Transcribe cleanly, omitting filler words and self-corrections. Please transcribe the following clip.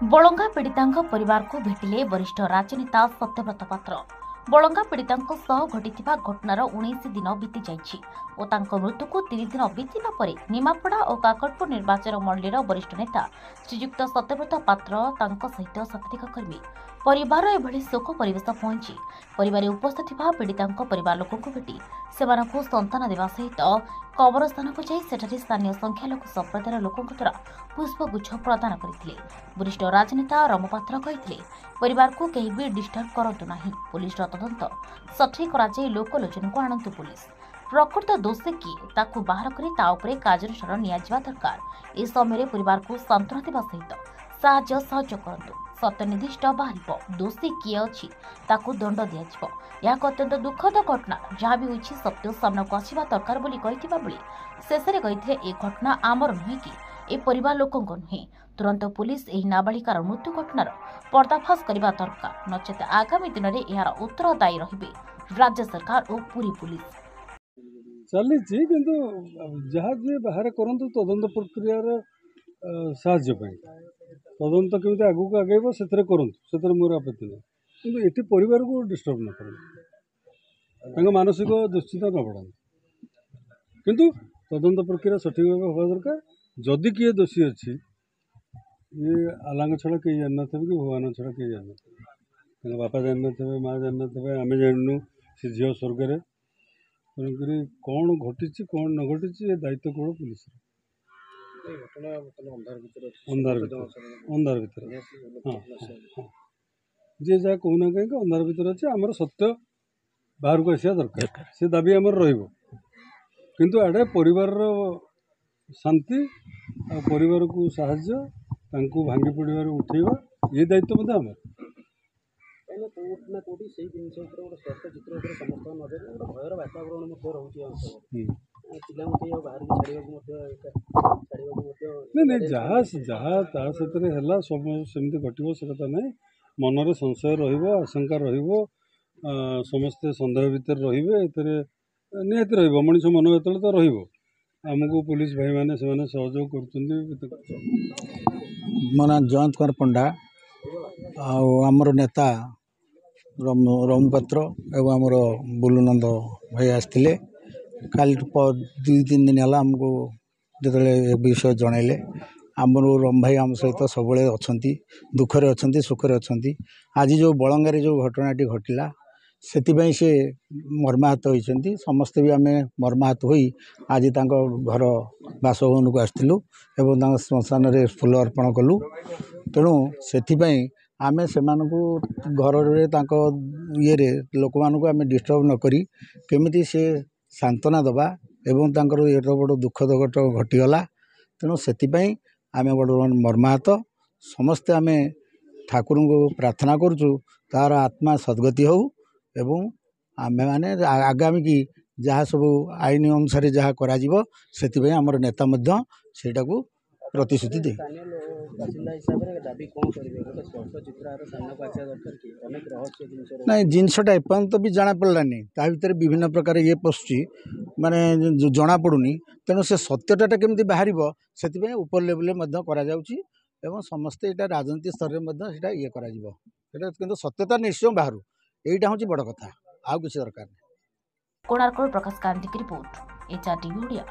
बलंगा पीड़ितांक परिवार को भेटिले वरिष्ठ राजनेता सत्यव्रत पात्र। बलंगा पीड़ितांक सह घटिथिबा घटनार 19 दिन बीती जाइछि ओ तांको मृत्यु को 3 दिन बीतिबा परे निमापड़ा और काकटपुर निर्वाचन मंडलीर वरिष्ठ नेता श्रीयुक्त सत्यव्रत पात्र तांको सहित शताधिक कर्मी परिवार एभली शोक परिवेश पहुंची परिवार उपस्थित थिबा पीड़ितांक परिवार लोकों भेटी सेमानकु संतान देवा सहित कबरस्थान को जाई सेठारे स्थानीय संख्यालघु संप्रदायर लोकों द्वारा पुष्पगुच्छ प्रदान करथिले। वरिष्ठ राजनेता रमपात्र कहिथिले परिवार को कहीं भी डिस्टर्ब करंतु नाही, पुलिस तदंत सठिक कराई लोकलोचन को आणंतु पुलिस प्रकृत दोषी किए ताकू बाहर करे ता उपरे कार्यानुष्ठान नियाजिबा दरकार। ए समय परिवार को सांत्वना देवा सहित साहाय्य सहयोग करंतु सत्य निर्दिष्ट बाहर दोषी किए अच्छी ताकू दंड दिया। यह अत्यंत दुखद घटना जहाँ भी होइछि सत्य सामना को आसिबा दरकार बोली कहिथिबा बेले शेषरे कहिथिले ए घटना आमर नुहे कि ए परिवार लोकों नुहे, तुरंत पुलिस एही नाबालिकार मृत्यु घटनार पर्दाफाश करबा दरकार, नचेत आगामी दिन में यार उत्तरदायी रहिबे राज्य सरकार और पूरी पुलिस। चली जहाँ जी बाहर करंतु तदंत प्रक्रिया साहाय्य तदंत केमी आगू आगेब से मोर आपत्ति ना, कि ये परिवार को डिस्टर्ब न कर मानसिक दुश्चिंता न बढ़ा, किंतु तदंत प्रक्रिया सठिक भाव हवा दरकार। जदि किए दोषी अच्छी ये आलांग छड़ा कहीं जान थे कि भगवान छड़ा कहीं जान थे, बापा जान थे माँ जान थे आम जानू से झील स्वर्ग तेणुक कौन घटी कौन न घटी दायित्व केवल पुलिस अंधार भर हाँ जी जहाँ कहना कहीं अंधार भर अच्छे आमर सत्य बाहर को आसा दरकार से दाबी आमर किंतु आड़े परिवार शांति आ परिवार को साहाय्य भांगी पड़े उठेवा ये दायित्व मत आम नहीं जहाँ जहाँ ताला सब सेमती घटो से कथा ना, मनरे संशय रशंका समस्ते सन्देह भितर रे निहत मनीष मन जो तो रमको पुलिस भाई मैंने सहयोग कर। मो ना जयंत कुमार पंडा आमर नेता रमपात्र एवं आमर बुलुनंद भाई आसते काल 2-3 दिन है आमको जो विषय जनइले आमर रम भाई आम सहित सब अच्छा दुखरे अच्छा सुखरे अच्छा। आज जो बलंगारे जो घटनाटी घटला से मर्माहत होती समस्ते भी आम मर्माहत हो आज घर बासभवन को आसलु एवं श्मशान रे फूल अर्पण कलु। तेणु से आम से घर ये लोक मानक डिस्टर्ब नक केमी से सांत्वना दबा एवं तांकर एत बड़ दुखद घटीगला। तेणु से आम बड़ मर्माहत समस्ते आम ठाकुर को प्रार्थना करुचु तार आत्मा सद्गति हो एवं आमे माने आगामी की जहाँ सब आईन अनुसार जहाँ करा से आमर नेता सेटा को प्रतिश्रुति दे। नहीं जिनसटा एपर्यंत भी जाना पड़लानी ता भीतर विभिन्न प्रकार ये पशुची माने जना पड़ूनी, तेणु से सत्यटा केमती बाहर से ऊपर लेवल एवं समस्ते यहाँ राजनीति स्तर में ये कर सत्यता निश्चय बाहर यहीटा हूँ बड़ कथा आउ किसी दरकार नहीं। कोणार्क प्रकाश कांति की रिपोर्ट, HRTV ओडिया।